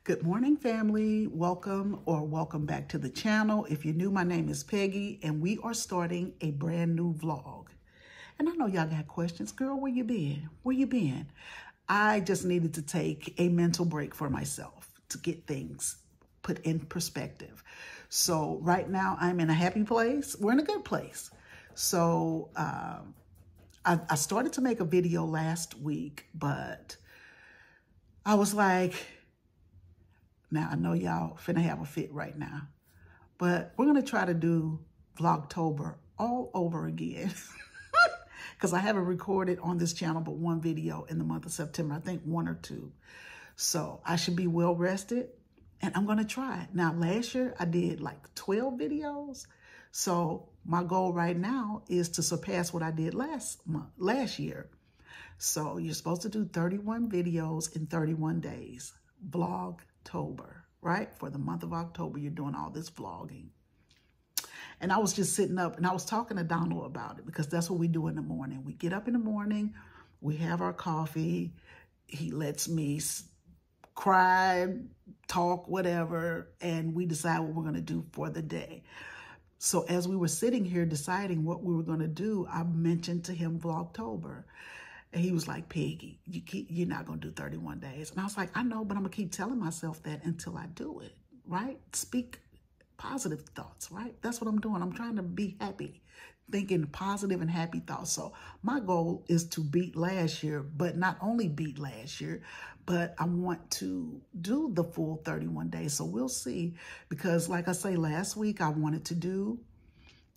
Good morning, family. Welcome back to the channel. If you're new, my name is Peggy, and we are starting a brand new vlog. And I know y'all got questions. Girl, where you been? Where you been? I just needed to take a mental break for myself to get things put in perspective. So right now I'm in a happy place. We're in a good place. So I started to make a video last week, but I was like, now, I know y'all finna have a fit right now, but we're gonna try to do Vlogtober all over again because I haven't recorded on this channel but one video in the month of September, I think one or two. So I should be well rested and I'm gonna try it. Now, last year I did like 12 videos. So my goal right now is to surpass what I did last year. So you're supposed to do 31 videos in 31 days, Vlogtober, right? For the month of October, you're doing all this vlogging. And I was just sitting up and I was talking to Donald about it because that's what we do in the morning. We get up in the morning, we have our coffee. He lets me cry, talk, whatever, and we decide what we're going to do for the day. So as we were sitting here deciding what we were going to do, I mentioned to him Vlogtober. And he was like, Peggy, you're not going to do 31 days. And I was like, I know, but I'm going to keep telling myself that until I do it, right? Speak positive thoughts, right? That's what I'm doing. I'm trying to be happy, thinking positive and happy thoughts. So my goal is to beat last year, but not only beat last year, but I want to do the full 31 days. So we'll see, because like I say, last week I wanted to do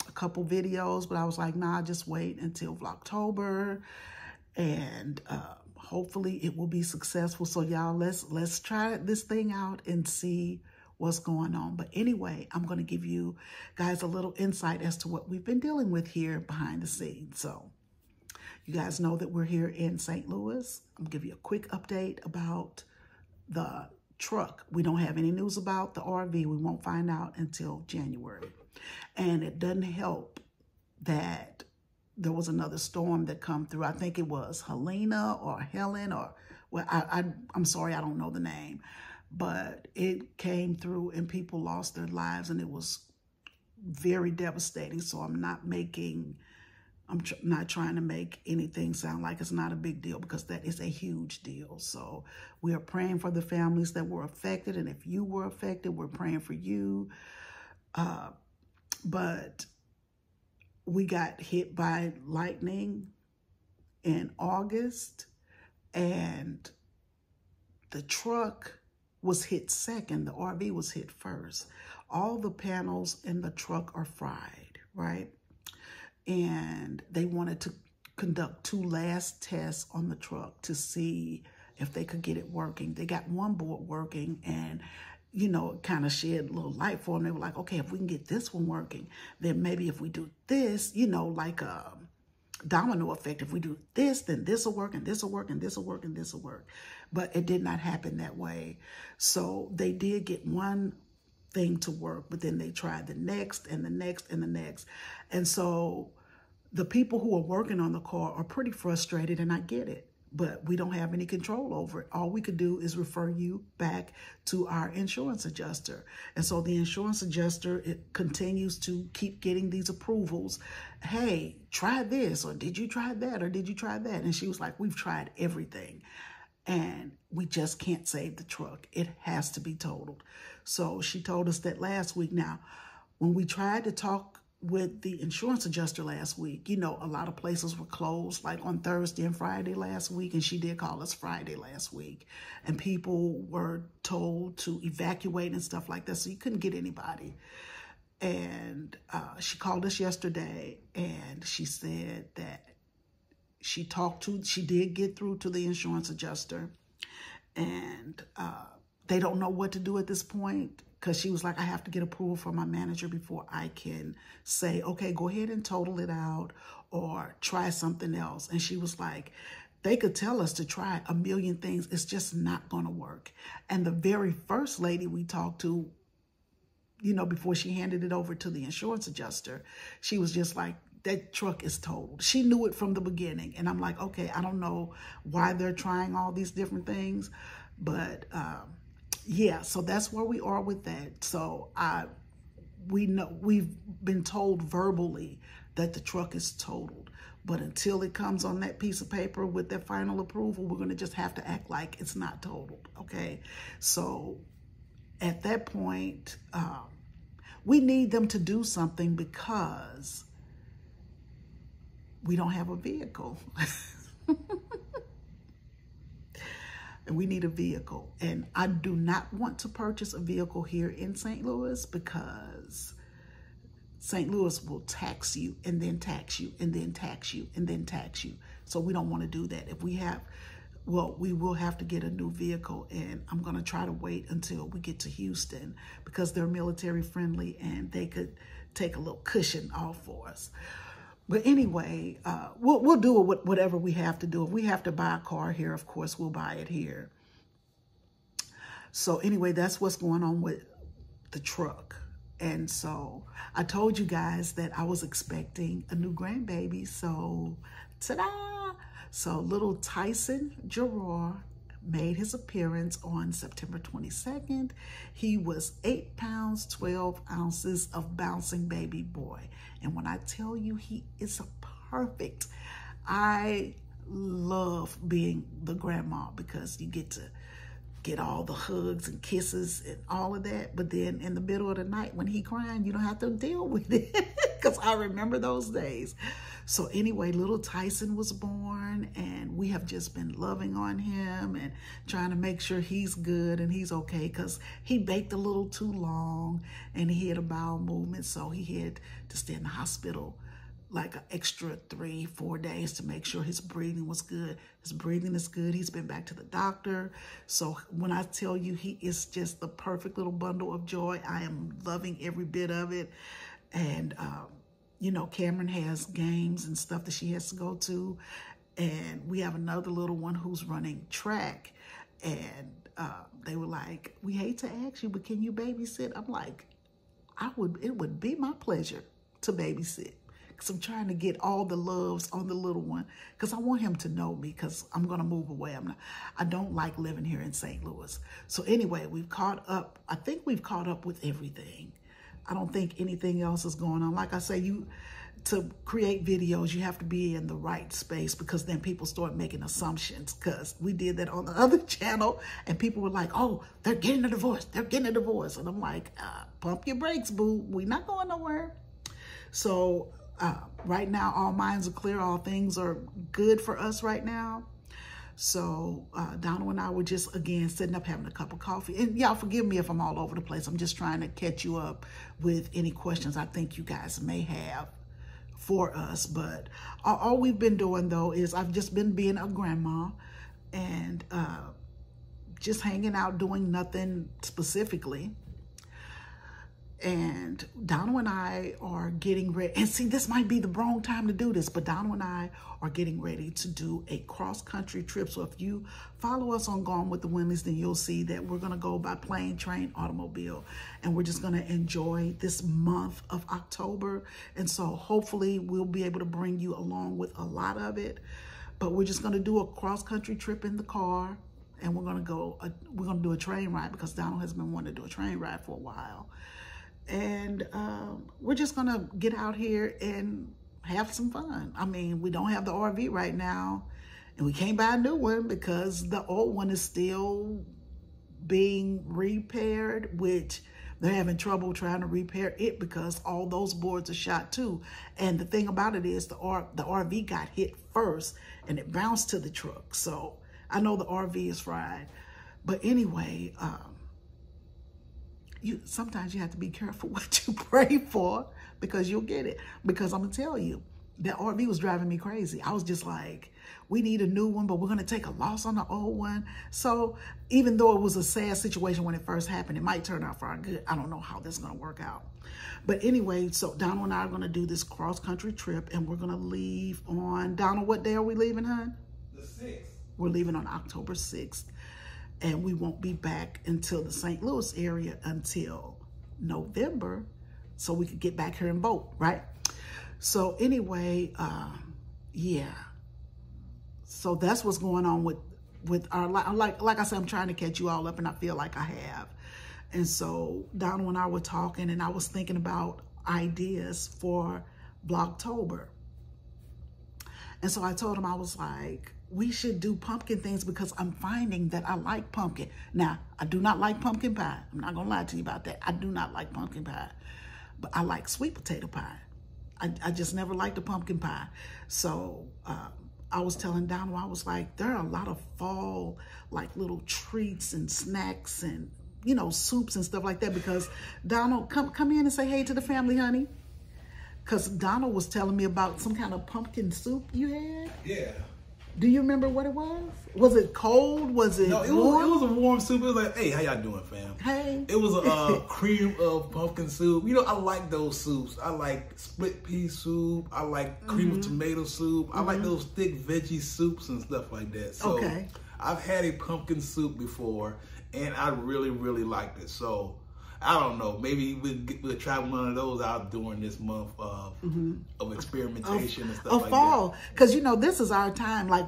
a couple videos, but I was like, nah, just wait until Vlogtober. And hopefully it will be successful. So y'all, let's try this thing out and see what's going on. But anyway, I'm going to give you guys a little insight as to what we've been dealing with here behind the scenes. So you guys know that we're here in St. Louis. I'm going to give you a quick update about the truck. We don't have any news about the RV. We won't find out until January. And it doesn't help that there was another storm that come through. I think it was Helena or Helen, or, well, I'm sorry, I don't know the name, but it came through and people lost their lives and it was very devastating. So I'm not trying to make anything sound like it's not a big deal, because that is a huge deal. So we are praying for the families that were affected. And if you were affected, we're praying for you. But we got hit by lightning in August, and the truck was hit second. The RV was hit first. All the panels in the truck are fried, right? And they wanted to conduct 2 last tests on the truck to see if they could get it working. They got one board working, and you know, it kind of shed a little light for them. They were like, okay, if we can get this one working, then maybe if we do this, you know, like a domino effect, if we do this, then this will work, and this will work, and this will work, and this will work. But it did not happen that way. So they did get one thing to work, but then they tried the next and the next and the next. And so the people who are working on the car are pretty frustrated, and I get it. But we don't have any control over it. All we could do is refer you back to our insurance adjuster. And so the insurance adjuster, it continues to keep getting these approvals. Hey, try this, or did you try that, or did you try that? And she was like, we've tried everything, and we just can't save the truck. It has to be totaled. So she told us that last week. Now, when we tried to talk with the insurance adjuster last week, you know, a lot of places were closed, like on Thursday and Friday last week, and she did call us Friday last week, and people were told to evacuate and stuff like that, so you couldn't get anybody. And she called us yesterday, and she said that she did get through to the insurance adjuster, and they don't know what to do at this point, because she was like, I have to get approval from my manager before I can say, okay, go ahead and total it out or try something else. And she was like, they could tell us to try a million things. It's just not going to work. And the very first lady we talked to, you know, before she handed it over to the insurance adjuster, she was just like, that truck is totaled. She knew it from the beginning. And I'm like, okay, I don't know why they're trying all these different things, but yeah, so that's where we are with that. So we know, we've been told verbally that the truck is totaled, but until it comes on that piece of paper with their final approval, we're going to just have to act like it's not totaled. Okay, so at that point, we need them to do something because we don't have a vehicle. And we need a vehicle. And I do not want to purchase a vehicle here in St. Louis because St. Louis will tax you and then tax you and then tax you and then tax you. So we don't want to do that. If we have, well, we will have to get a new vehicle, and I'm going to try to wait until we get to Houston because they're military friendly and they could take a little cushion off for us. But anyway, we'll do whatever we have to do. If we have to buy a car here, of course, we'll buy it here. So anyway, that's what's going on with the truck. And so I told you guys that I was expecting a new grandbaby. So ta-da! So little Tyson Gerard made his appearance on September 22nd. He was 8 pounds, 12 ounces of bouncing baby boy. And when I tell you he is perfect, I love being the grandma because you get to get all the hugs and kisses and all of that. But then in the middle of the night when he crying, you don't have to deal with it because I remember those days. So anyway, little Tyson was born, and we have just been loving on him and trying to make sure he's good and he's okay because he baked a little too long and he had a bowel movement. So he had to stay in the hospital like an extra 3-4 days to make sure his breathing was good. His breathing is good. He's been back to the doctor. So when I tell you he is just the perfect little bundle of joy, I am loving every bit of it. And, you know, Cameron has games and stuff that she has to go to. And we have another little one who's running track. And they were like, we hate to ask you, but can you babysit? I'm like, it would be my pleasure to babysit. Because I'm trying to get all the loves on the little one. Because I want him to know me because I'm going to move away. I don't like living here in St. Louis. So anyway, we've caught up. I think we've caught up with everything. I don't think anything else is going on. Like I say, to create videos, you have to be in the right space because then people start making assumptions, because we did that on the other channel and people were like, oh, they're getting a divorce. They're getting a divorce. And I'm like, pump your brakes, boo. We're not going nowhere. So right now, all minds are clear. All things are good for us right now. So Donald and I were just, again, sitting up having a cup of coffee. And y'all forgive me if I'm all over the place. I'm just trying to catch you up with any questions I think you guys may have for us. But all we've been doing, though, is I've just been being a grandma and just hanging out, doing nothing specifically. And Donald and I are getting ready. And see, this might be the wrong time to do this, but Donald and I are getting ready to do a cross-country trip. So if you follow us on Gone with the Winleys, then you'll see that we're going to go by plane, train, automobile. And we're just going to enjoy this month of October. And so hopefully we'll be able to bring you along with a lot of it. But we're just going to do a cross-country trip in the car. And we're going to do a train ride because Donald has been wanting to do a train ride for a while. And we're just going to get out here and have some fun. I mean, we don't have the RV right now, and we can't buy a new one because the old one is still being repaired, which they're having trouble trying to repair it because all those boards are shot too. And the thing about it is the RV got hit first, and it bounced to the truck. So I know the RV is fried. But anyway, sometimes you have to be careful what you pray for because you'll get it. Because I'm going to tell you, that RV was driving me crazy. I was just like, we need a new one, but we're going to take a loss on the old one. So even though it was a sad situation when it first happened, it might turn out for our good. I don't know how this is going to work out. But anyway, so Donald and I are going to do this cross-country trip, and we're going to leave on, Donald, what day are we leaving, hon? The 6th. We're leaving on October 6th. And we won't be back until the St. Louis area until November, so we could get back here and boat, right? So anyway, yeah. So that's what's going on with with our, like I said, I'm trying to catch you all up, and I feel like I have. And so Donald and I were talking, and I was thinking about ideas for Vlogtober. And so I told him, I was like, we should do pumpkin things because I'm finding that I like pumpkin. Now, I do not like pumpkin pie. I'm not going to lie to you about that. I do not like pumpkin pie, but I like sweet potato pie. I just never liked the pumpkin pie. So I was telling Donald, I was like, there are a lot of fall, like little treats and snacks and, you know, soups and stuff like that, because Donald, come in and say hey to the family, honey. Because Donald was telling me about some kind of pumpkin soup you had. Yeah. Do you remember what it was? Was it cold? Was it warm? It was a warm soup. It was like, hey, how y'all doing, fam? Hey. It was a cream of pumpkin soup. You know, I like those soups. I like split pea soup. I like cream of tomato soup. I like those thick veggie soups and stuff like that. So okay. I've had a pumpkin soup before, and I really, really liked it. So I don't know. Maybe we'll try one of those out during this month of experimentation and stuff like fall. that. Because, you know, this is our time. Like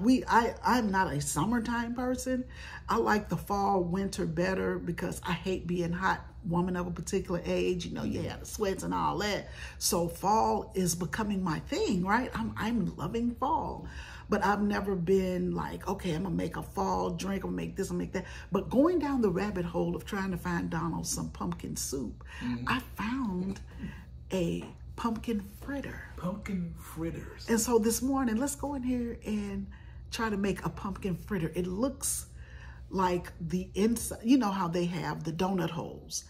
I'm not a summertime person. I like the fall, winter better because I hate being hot. Woman of a particular age, you know, you have the sweats and all that. So fall is becoming my thing, right? I'm loving fall. But I've never been like, okay, I'm gonna make a fall drink, I'm gonna make this, I'm gonna make that. But going down the rabbit hole of trying to find Donald some pumpkin soup, I found a pumpkin fritter. Pumpkin fritters. And so this morning, let's go in here and try to make a pumpkin fritter. It looks like the inside, you know how they have the donut holes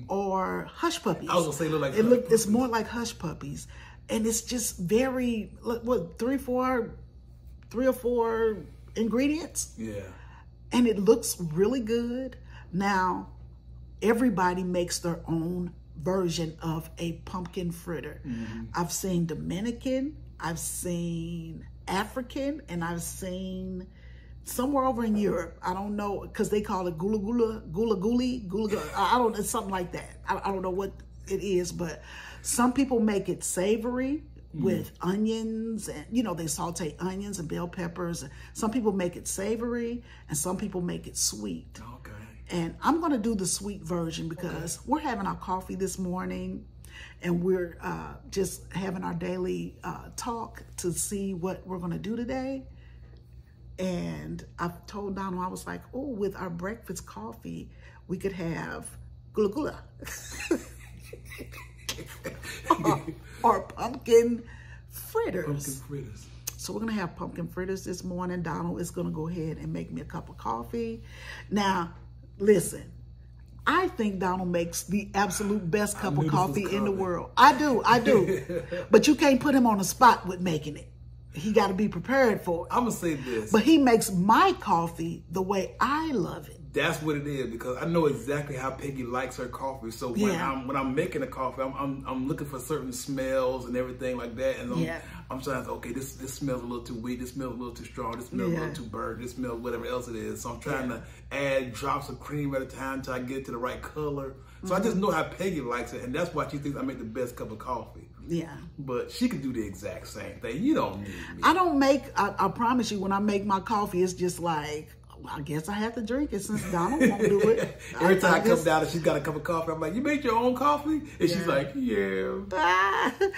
or hush puppies. I was gonna say look like it's more like hush puppies. And it's just very, what, three or four ingredients. Yeah. And it looks really good. Now, everybody makes their own version of a pumpkin fritter. I've seen Dominican, I've seen African, and I've seen somewhere over in Europe. I don't know, because they call it gula. I don't know, it's something like that. I don't know what it is, but some people make it savory with onions, and you know, they saute onions and bell peppers. Some people make it savory and some people make it sweet. Okay. And I'm going to do the sweet version because we're having our coffee this morning, and we're just having our daily talk to see what we're going to do today. And I've told Donald, I was like, oh, with our breakfast coffee, we could have gula or pumpkin fritters. Pumpkin fritters. So we're going to have pumpkin fritters this morning. Donald is going to go ahead and make me a cup of coffee. Now, listen, I think Donald makes the absolute best cup of coffee in the world. I do. But you can't put him on the spot with making it. He got to be prepared for it. I'm going to say this. But he makes my coffee the way I love it. That's what it is, because I know exactly how Peggy likes her coffee. So when I'm making a coffee, I'm looking for certain smells and everything like that. And I'm trying to, okay, this smells a little too weak, this smells a little too strong, this smells a little too burnt, this smells whatever else it is. So I'm trying to add drops of cream at a time until I get it to the right color. So I just know how Peggy likes it, and that's why she thinks I make the best cup of coffee. Yeah. But she can do the exact same thing. You don't need me. I don't make, I promise you, when I make my coffee, it's just like, I guess I have to drink it since Donald won't do it. Every time I come down and she's got a cup of coffee, I'm like, you make your own coffee? And she's like, yeah.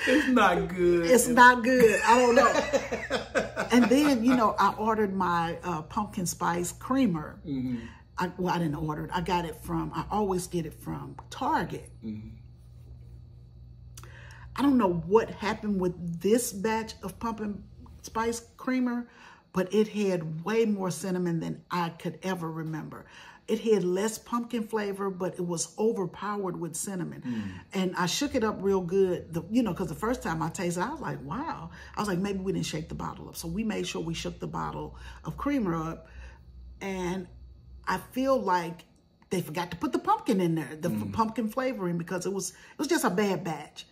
It's not good. It's not good. I don't know. And then, you know, I ordered my pumpkin spice creamer. I didn't order it. I got it from, I always get it from Target. I don't know what happened with this batch of pumpkin spice creamer, but it had way more cinnamon than I could ever remember. It had less pumpkin flavor, but it was overpowered with cinnamon. And I shook it up real good, you know, because the first time I tasted it, I was like, wow. I was like, maybe we didn't shake the bottle up. So we made sure we shook the bottle of creamer up. And I feel like they forgot to put the pumpkin in there, the pumpkin flavoring, because it was just a bad batch.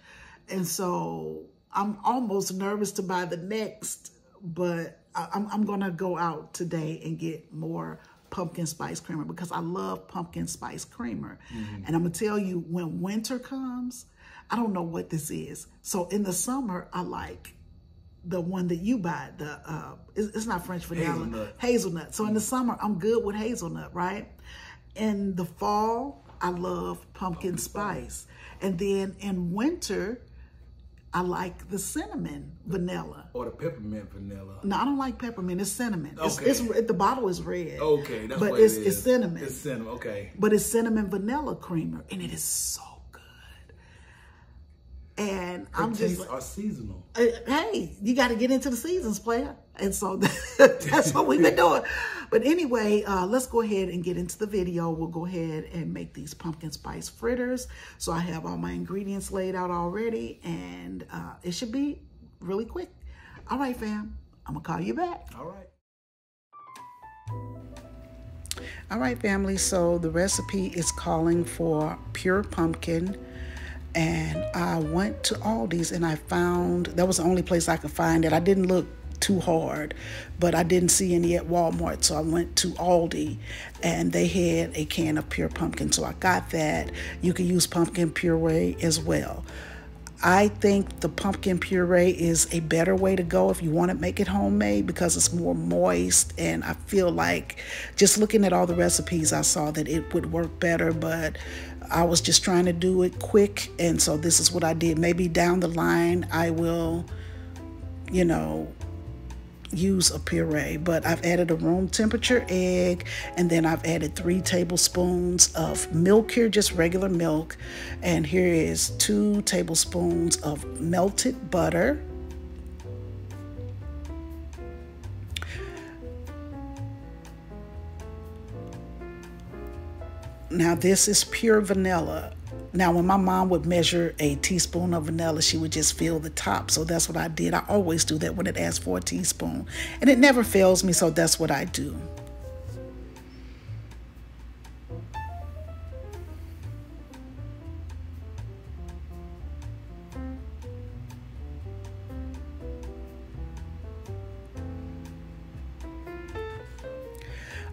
And so I'm almost nervous to buy the next, but I'm going to go out today and get more pumpkin spice creamer because I love pumpkin spice creamer. And I'm going to tell you, when winter comes, I don't know what this is. So in the summer, I like the one that you buy. It's not French vanilla. Hazelnut. So in the summer, I'm good with hazelnut, right? In the fall, I love pumpkin spice. And then in winter, I like the cinnamon vanilla. Or the peppermint vanilla. No, I don't like peppermint. It's cinnamon. Okay. The bottle is red. Okay, that's but what it's cinnamon. It's cinnamon, okay. But it's cinnamon vanilla creamer, and it is so good. And I'm just are seasonal. Hey, you got to get into the seasons, player. And so that's what we've been doing. But anyway, let's go ahead and get into the video. We'll go ahead and make these pumpkin spice fritters. So I have all my ingredients laid out already, and it should be really quick. All right, fam, I'm gonna call you back. All right. All right, family, so the recipe is calling for pure pumpkin. And I went to Aldi's and I found, that was the only place I could find it. I didn't look too hard, but I didn't see any at Walmart. So I went to Aldi and they had a can of pure pumpkin. So I got that. You can use pumpkin puree as well. I think the pumpkin puree is a better way to go if you want to make it homemade because it's more moist. And I feel like just looking at all the recipes, I saw that it would work better, but I was just trying to do it quick. And so this is what I did. Maybe down the line, I will, use a puree, but I've added a room temperature egg, and then I've added 3 tablespoons of milk here, just regular milk. And here is 2 tablespoons of melted butter. Now this is pure vanilla. Now when my mom would measure a teaspoon of vanilla, she would just fill the top. So that's what I did. I always do that when it asks for a teaspoon. And it never fails me, so that's what I do.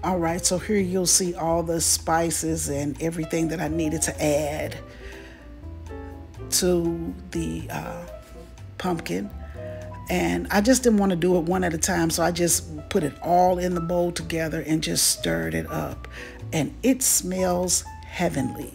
All right, so here you'll see all the spices and everything that I needed to add to the pumpkin. And I just didn't want to do it one at a time, so I just put it all in the bowl together and just stirred it up. And it smells heavenly.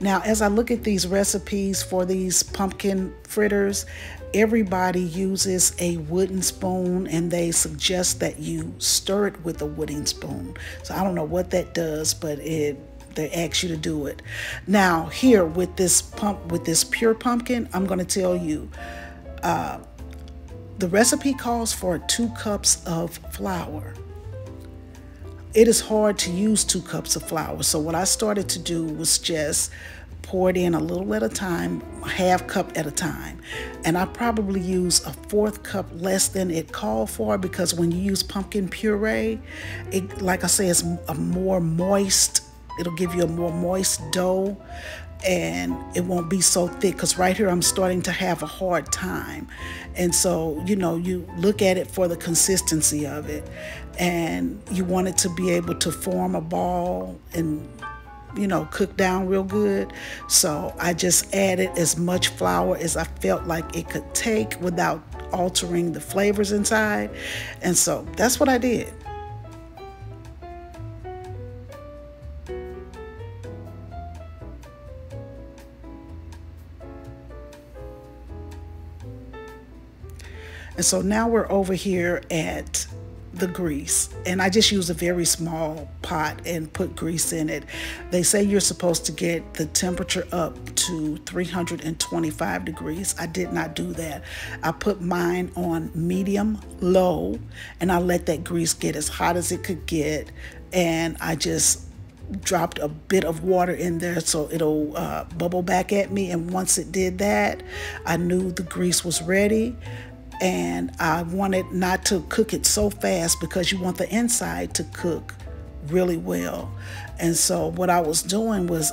Now, as I look at these recipes for these pumpkin fritters, everybody uses a wooden spoon and they suggest that you stir it with a wooden spoon. So I don't know what that does, but they ask you to do it. Now here with this pure pumpkin, I'm going to tell you, the recipe calls for 2 cups of flour. It is hard to use 2 cups of flour. So what I started to do was just pour it in a little at a time, half cup at a time. And I probably use a 1/4 cup less than it called for, because when you use pumpkin puree, it, like I say, it's a more moist, it'll give you a more moist dough and it won't be so thick, because right here I'm starting to have a hard time. And so, you look at it for the consistency of it, and you want it to be able to form a ball and cook down real good. So I just added as much flour as I felt like it could take without altering the flavors inside. And so that's what I did. And so now we're over here at the grease, and I just use a very small pot and put grease in it. They say you're supposed to get the temperature up to 325 degrees. I did not do that. I put mine on medium low, and I let that grease get as hot as it could get, and I just dropped a bit of water in there so it'll bubble back at me. And once it did that, I knew the grease was ready. And I wanted not to cook it so fast because you want the inside to cook really well. And so what I was doing was,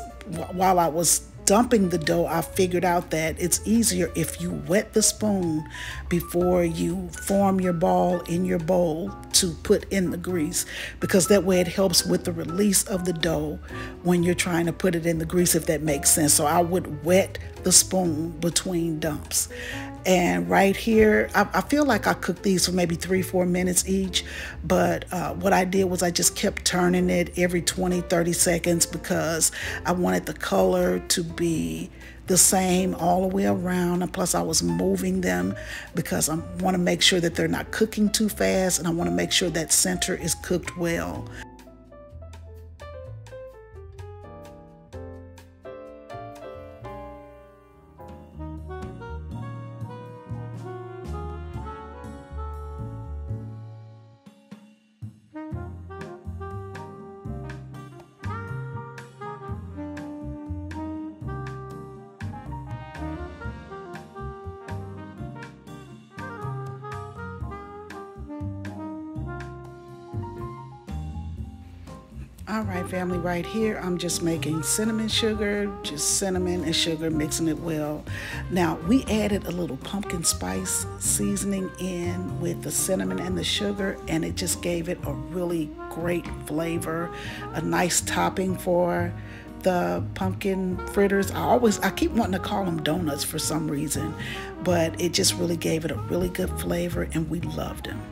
while I was dumping the dough, I figured out that it's easier if you wet the spoon before you form your ball in your bowl to put in the grease, because that way it helps with the release of the dough when you're trying to put it in the grease, if that makes sense. So I would wet the spoon between dumps. And right here, I feel like I cooked these for maybe 3-4 minutes each. But what I did was I just kept turning it every 20-30 seconds because I wanted the color to be the same all the way around, and plus I was moving them because I want to make sure that they're not cooking too fast, and I want to make sure that center is cooked well. All right, family, right here, I'm just making cinnamon sugar, just cinnamon and sugar, mixing it well. Now, we added a little pumpkin spice seasoning in with the cinnamon and the sugar, and it just gave it a really great flavor, a nice topping for the pumpkin fritters. I keep wanting to call them donuts for some reason, but it just really gave it a really good flavor, and we loved them.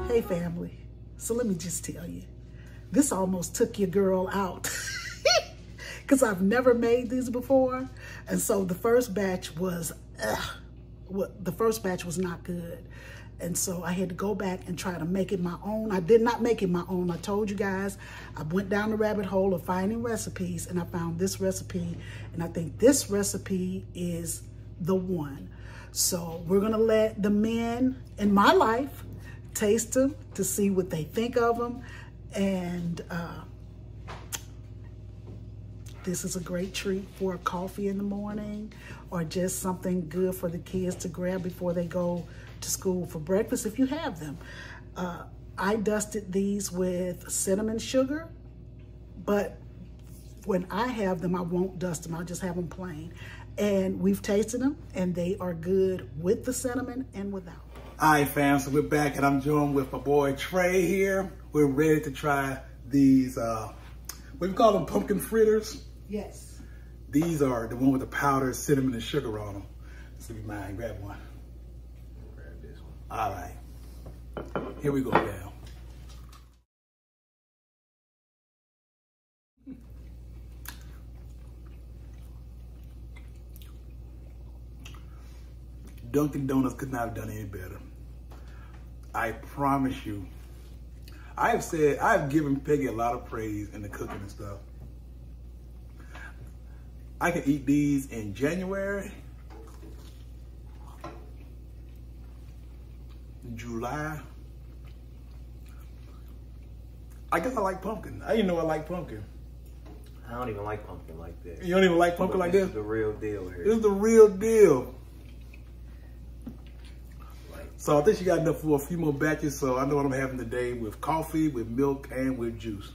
Hey family, so let me just tell you, this almost took your girl out because I've never made these before, and so the first batch was not good, and so I had to go back and try to make it my own. I did not make it my own. I told you guys, I went down the rabbit hole of finding recipes, and I found this recipe, and I think this recipe is the one. So we're gonna let the men in my life taste them to see what they think of them, and this is a great treat for a coffee in the morning, or just something good for the kids to grab before they go to school for breakfast if you have them. I dusted these with cinnamon sugar, but when I have them, I won't dust them. I'll just have them plain. And we've tasted them, and they are good with the cinnamon and without. All right, fam, so we're back, and I'm joined with my boy Trey here. We're ready to try these, what do we call them, pumpkin fritters? Yes. These are the one with the powdered cinnamon and sugar on them. So you mind, grab one. Grab this one. All right, here we go now. Dunkin' Donuts could not have done any better. I promise you. I've given Peggy a lot of praise in the cooking and stuff. I can eat these in January, July. I guess I like pumpkin. I didn't know I like pumpkin. I don't even like pumpkin like this. You don't even like pumpkin like this? This is the real deal here. This is the real deal. So I think she got enough for a few more batches, so I know what I'm having today with coffee, with milk, and with juice.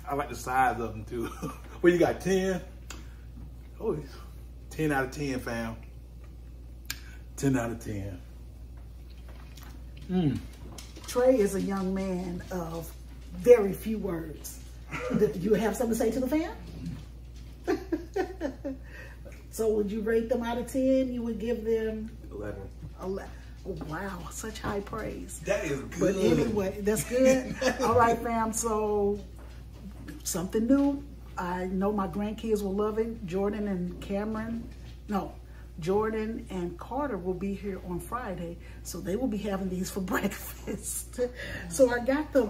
I like the size of them too. Well, you got 10? Oh, 10 out of 10, fam. 10 out of 10. Trey is a young man of very few words. You have something to say to the fam? So would you rate them out of 10? You would give them 11. 11. Oh, wow, such high praise. That is good. But anyway, that's good. All right, fam, so something new. I know my grandkids will love it. Jordan and Carter will be here on Friday, so they will be having these for breakfast. So I got the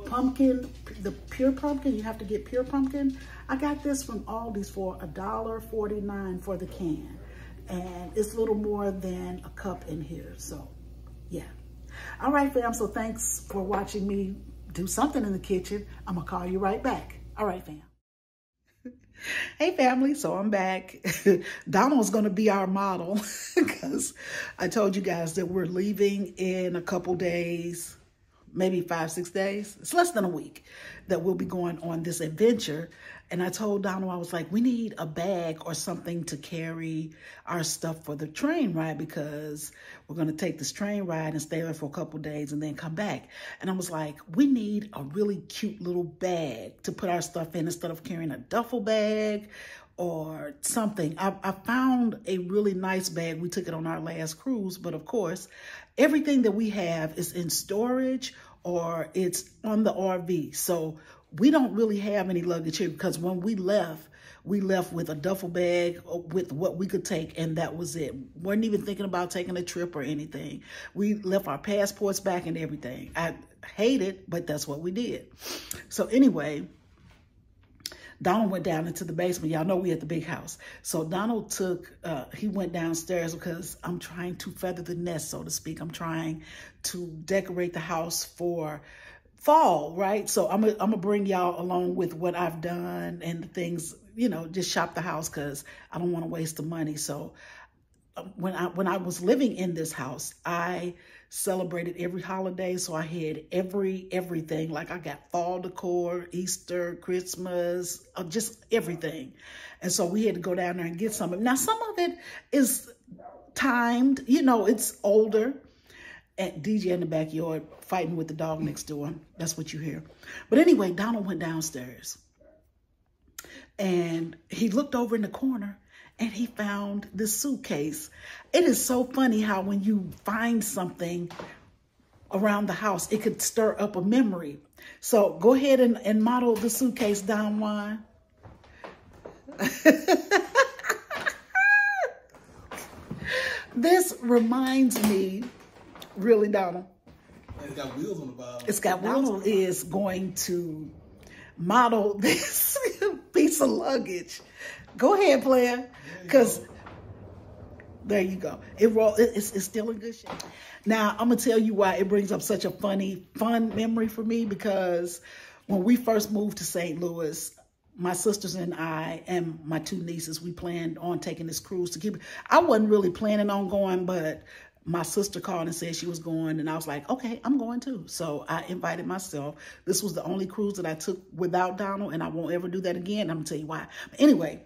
pumpkin, the pure pumpkin. You have to get pure pumpkin. I got this from Aldi's for $1.49 for the can. And it's a little more than a cup in here, so yeah. All right, fam, so thanks for watching me do something in the kitchen. I'm gonna call you right back. All right, fam. Hey, family, so I'm back. Donald's gonna be our model because I told you guys that we're leaving in a couple days, maybe 5-6 days. It's less than a week that we'll be going on this adventure. And I told Donald, I was like, we need a bag or something to carry our stuff for the train ride, because we're going to take this train ride and stay there for a couple days and then come back. And I was like, we need a really cute little bag to put our stuff in instead of carrying a duffel bag or something. I found a really nice bag. We took it on our last cruise, but of course, everything that we have is in storage or it's on the RV. So we don't really have any luggage here, because when we left with a duffel bag with what we could take, and that was it. Weren't even thinking about taking a trip or anything. We left our passports back and everything. I hate it, but that's what we did. So anyway, Donald went down into the basement. Y'all know we at the big house. So Donald he went downstairs because I'm trying to feather the nest, so to speak. I'm trying to decorate the house for fall, right? So I'm gonna bring y'all along with what I've done and the things, you know, just shop the house, because I don't want to waste the money. So when I was living in this house, I celebrated every holiday. So I had everything. Like I got fall decor, Easter, Christmas, just everything. And so we had to go down there and get some. Now some of it is timed, you know, it's older. And DJ in the backyard fighting with the dog next door. That's what you hear. But anyway, Donald went downstairs and he looked over in the corner and he found this suitcase. It is so funny how when you find something around the house, it could stir up a memory. So go ahead and model the suitcase, Don Juan. This reminds me, really, Donald. It's got wheels on the bottom. It's got wheels. Donald is going to model this piece of luggage. Go ahead, player. Because there you go. It's still in good shape. Now, I'm going to tell you why it brings up such a fun memory for me, because when we first moved to St. Louis, my sisters and I and my 2 nieces, we planned on taking this cruise to keep. I wasn't really planning on going, but my sister called and said she was going, and I was like, okay, I'm going too. So I invited myself. This was the only cruise that I took without Donald, and I won't ever do that again. I'm gonna tell you why. But anyway,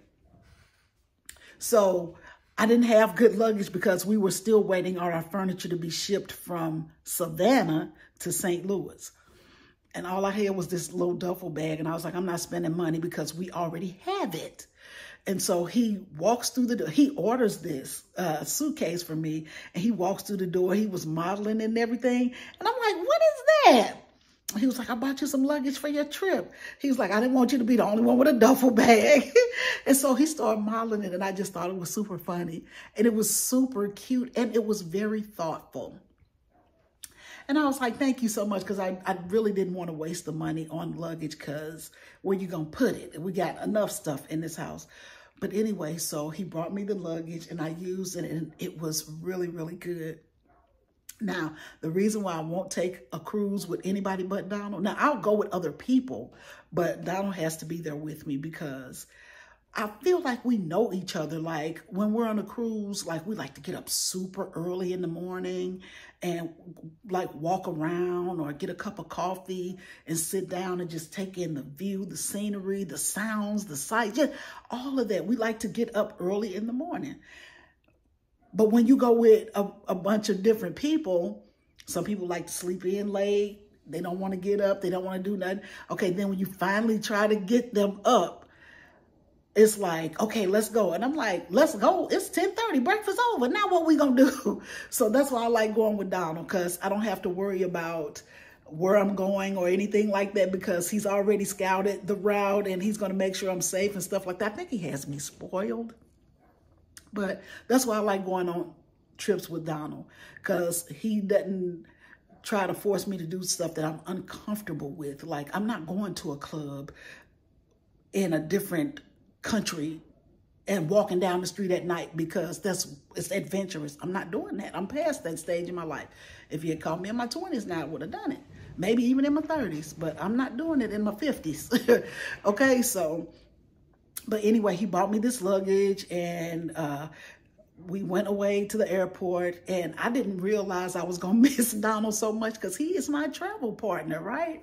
so I didn't have good luggage because we were still waiting on our furniture to be shipped from Savannah to St. Louis. And all I had was this little duffel bag, and I was like, I'm not spending money because we already have it. And so he walks through the door. He orders this suitcase for me, and he walks through the door. He was modeling and everything. And I'm like, what is that? He was like, I bought you some luggage for your trip. He was like, I didn't want you to be the only one with a duffel bag. And so he started modeling it, and I just thought it was super funny. And it was super cute, and it was very thoughtful. And I was like, thank you so much, because I really didn't want to waste the money on luggage, because where you going to put it? We got enough stuff in this house. But anyway, so he brought me the luggage, and I used it, and it was really, really good. Now, the reason why I won't take a cruise with anybody but Donald, now I'll go with other people, but Donald has to be there with me, because I feel like we know each other. Like when we're on a cruise, like we like to get up super early in the morning and like walk around or get a cup of coffee and sit down and just take in the view, the scenery, the sounds, the sights, just all of that. We like to get up early in the morning. But when you go with a bunch of different people, some people like to sleep in late. They don't want to get up. They don't want to do nothing. Okay, then when you finally try to get them up, it's like, okay, let's go. And I'm like, let's go. It's 10:30. Breakfast over. Now what we going to do? So that's why I like going with Donald, because I don't have to worry about where I'm going or anything like that, because he's already scouted the route and he's going to make sure I'm safe and stuff like that. I think he has me spoiled. But that's why I like going on trips with Donald, because he doesn't try to force me to do stuff that I'm uncomfortable with. Like, I'm not going to a club in a different country and walking down the street at night because it's adventurous. I'm not doing that. I'm past that stage in my life. If you had called me in my 20s now, I would have done it. Maybe even in my 30s, but I'm not doing it in my 50s. Okay, so, but anyway, he bought me this luggage, and we went away to the airport, and I didn't realize I was going to miss Donald so much because he is my travel partner, right?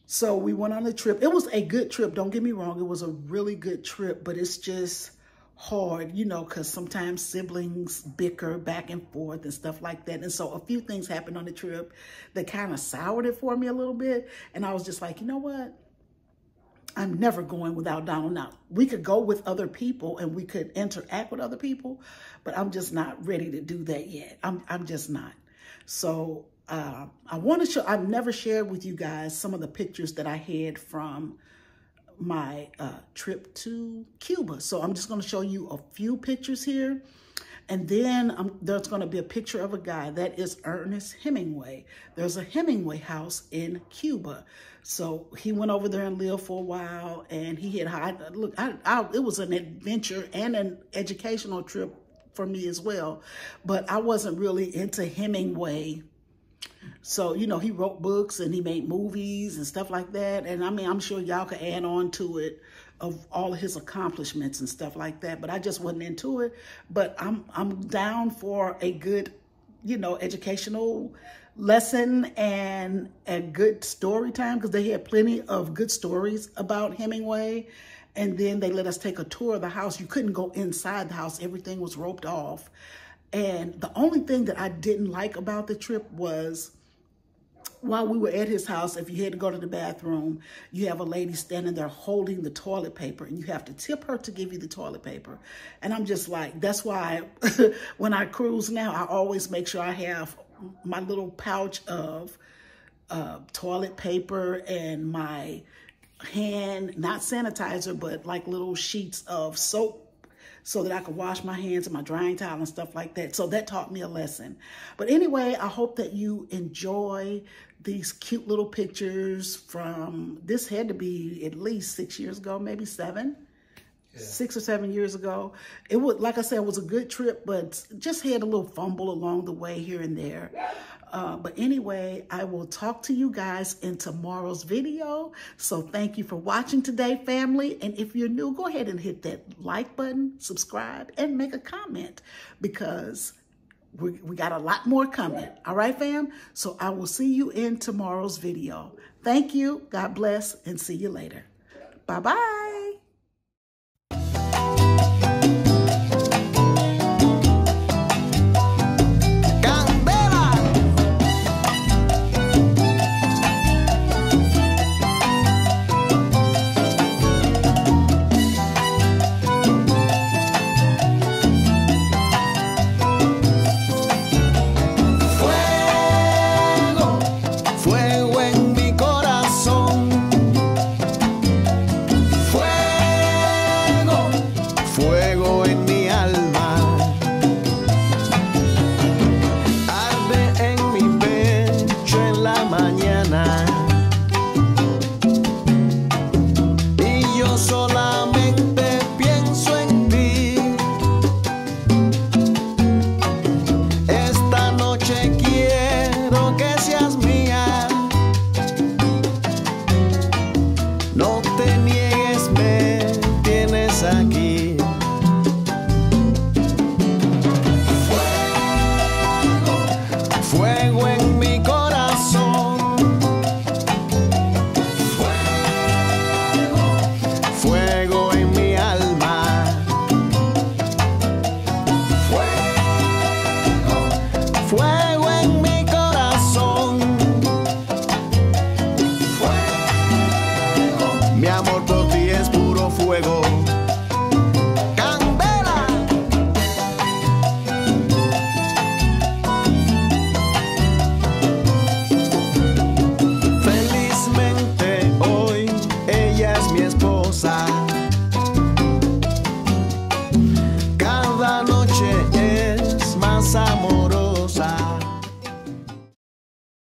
So we went on a trip. It was a good trip. Don't get me wrong. It was a really good trip, but it's just hard, you know, because sometimes siblings bicker back and forth and stuff like that. And so a few things happened on the trip that kind of soured it for me a little bit. And I was just like, you know what? I'm never going without Donald. Now, we could go with other people and we could interact with other people, but I'm just not ready to do that yet. I'm just not. So I want to show, I've never shared with you guys some of the pictures that I had from my trip to Cuba. So I'm just going to show you a few pictures here. And then there's going to be a picture of a guy. That is Ernest Hemingway. There's a Hemingway house in Cuba. So he went over there and lived for a while. And he had, it was an adventure and an educational trip for me as well. But I wasn't really into Hemingway. So, you know, he wrote books and he made movies and stuff like that. And I mean, I'm sure y'all could add on to it of all of his accomplishments and stuff like that. But I just wasn't into it. But I'm down for a good, you know, educational lesson and a good story time, because they had plenty of good stories about Hemingway. And then they let us take a tour of the house. You couldn't go inside the house. Everything was roped off. And the only thing that I didn't like about the trip was, while we were at his house, if you had to go to the bathroom, you have a lady standing there holding the toilet paper, and you have to tip her to give you the toilet paper. And I'm just like, that's why when I cruise now, I always make sure I have my little pouch of toilet paper and my hand, not sanitizer, but like little sheets of soap, so that I could wash my hands and my drying towel and stuff like that. So that taught me a lesson. But anyway, I hope that you enjoy these cute little pictures from, this had to be at least 6 years ago, maybe 7. Yeah. 6 or 7 years ago. It was, like I said, it was a good trip, but just had a little fumble along the way here and there. But anyway, I will talk to you guys in tomorrow's video. So thank you for watching today, family. And if you're new, go ahead and hit that like button, subscribe, and make a comment, because we got a lot more coming. All right, fam? So I will see you in tomorrow's video. Thank you. God bless, and see you later. Bye-bye.